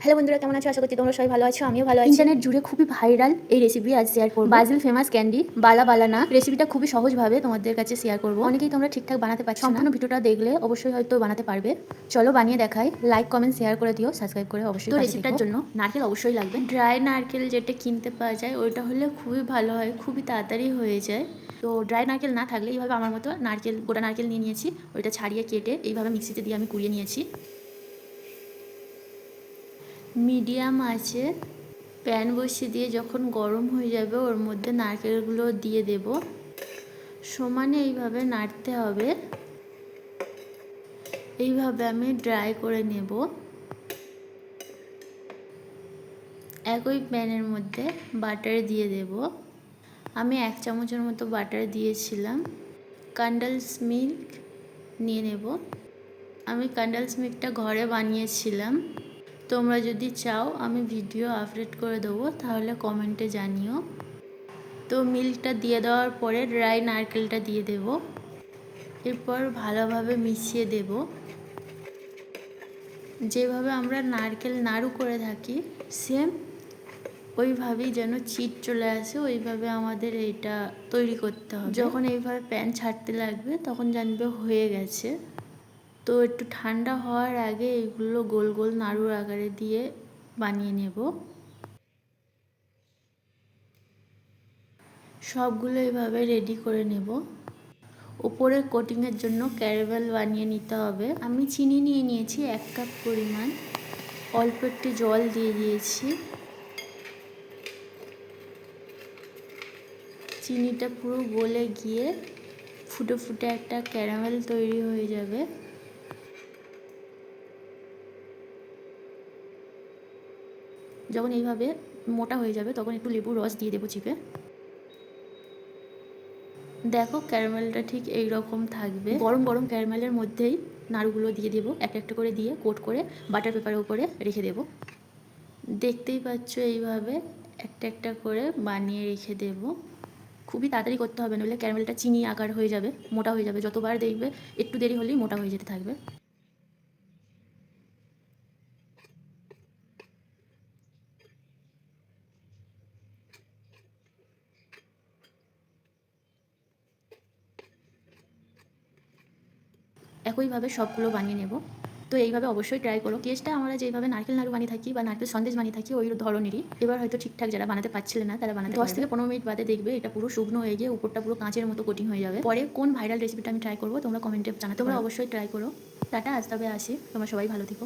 Hello বন্ধুরা, কেমন আছো? আশা করছি তোমরা সবাই ভালো আছো, আমিও ভালো আছি। ইন্টারনেট জুড়ে খুবই ভাইরাল এই রেসিপি আজ শেয়ার করব। ব্রাজিল ফেমাস ক্যান্ডি বালা বালানা রেসিপিটা খুবই সহজভাবে তোমাদের কাছে শেয়ার করব। অনেকেই তোমরা ঠিকঠাক বানাতে পারছো না, সম্পূর্ণ ভিডিওটা দেখলে অবশ্যই হয়তো বানাতে পারবে। চলো বানিয়ে দেখাই। লাইক কমেন্ট শেয়ার করে দিও, সাবস্ক্রাইব করে অবশ্যই। তো রেসিপিটার জন্য নারকেল অবশ্যই লাগবে। ড্রাই নারকেল যেটা কিনতে পাওয়া যায় ওইটা হলে খুবই ভালো হয়, খুবই তাড়াতাড়ি হয়ে যায়। তো ড্রাই নারকেল না থাকলে এইভাবে আমার মতো নারকেল, গোটা নারকেল নিয়ে নিয়েছি, ওইটা ছাড়িয়ে কেটে এইভাবে মিক্সিতে দিয়ে আমি কুড়িয়ে নিয়েছি। মিডিয়াম আছে প্যান বসিয়ে দিয়ে যখন গরম হয়ে যাবে ওর মধ্যে নারকেলগুলো দিয়ে দেব। সমানে এইভাবে নাড়তে হবে। এইভাবে আমি ড্রাই করে নেব। একই প্যানের মধ্যে বাটার দিয়ে দেব। আমি 1 চামচের মতো বাটার দিয়েছিলাম। কন্ডেন্স মিল্ক নিয়ে নেব। আমি কন্ডেন্স মিল্কটা ঘরে বানিয়েছিলাম। তোমরা যদি চাও আমি ভিডিও আপলোড করে দেবো, তাহলে কমেন্টে জানিও। তো মিল্কটা দিয়ে দেওয়ার পরে ড্রাই নারকেলটা দিয়ে দেব। এরপর ভালোভাবে মিশিয়ে দেব। যেভাবে আমরা নারকেল নাড়ু করে থাকি সেম ওইভাবেই যেন চিট চলে আসে, ওইভাবে আমাদের এইটা তৈরি করতে হবে। যখন এইভাবে প্যান ছাড়তে লাগবে তখন জানবে হয়ে গেছে। তো একটু ঠান্ডা হওয়ার আগে এগুলো গোল গোল নাড়ুর আকারে দিয়ে বানিয়ে নেব। সবগুলো এইভাবে রেডি করে নেব। উপরের কোটিংয়ের জন্য ক্যারামেল বানিয়ে নিতে হবে। আমি চিনি নিয়ে নিয়েছি 1 কাপ পরিমাণ, অল্প একটু জল দিয়ে দিয়েছি। চিনিটা পুরো গলে গিয়ে ফুটে ফুটে একটা ক্যারামেল তৈরি হয়ে যাবে। যখন এইভাবে মোটা হয়ে যাবে তখন একটু লেবুর রস দিয়ে দেবো চিপে। দেখো ক্যারামেলটা ঠিক এই রকম থাকবে। গরম গরম ক্যারামেলের মধ্যেই নাড়ুগুলো দিয়ে দেবো, একটা একটা করে দিয়ে কোট করে বাটার পেপারের উপরে রেখে দেব। দেখতেই পাচ্ছ এইভাবে একটা একটা করে বানিয়ে রেখে দেব। খুবই তাড়াতাড়ি করতে হবে, নইলে ক্যারামেলটা চিনি আকার হয়ে যাবে, মোটা হয়ে যাবে। যতবার দেখবে একটু দেরি হলেই মোটা হয়ে যেতে থাকবে। একইভাবে সবগুলো বানিয়ে নেব। তো এইভাবে অবশ্যই ট্রাই করো। টেস্টটা আমরা যেইভাবে নারকেল নাড়ু বানিয়ে থাকি বা নারকেল সন্দেশ বানিয়ে থাকি ওই ধরনেরই। এবার হয়তো ঠিকঠাক যারা বানাতে পারছিলেন না তারা বানাতে 10 থেকে 15 মিনিট বাদে দেখবে এটা পুরো শুকনো হয়ে গিয়ে উপরটা পুরো কাঁচের মতো কোটিং হয়ে যাবে। পরে কোন ভাইরাল রেসিপিটা আমি ট্রাই করবো তোমরা কমেন্টে জানাতে, তোমরা অবশ্যই ট্রাই করো। টাটা, আজ তবে আসি, তোমরা সবাই ভালো থেকো।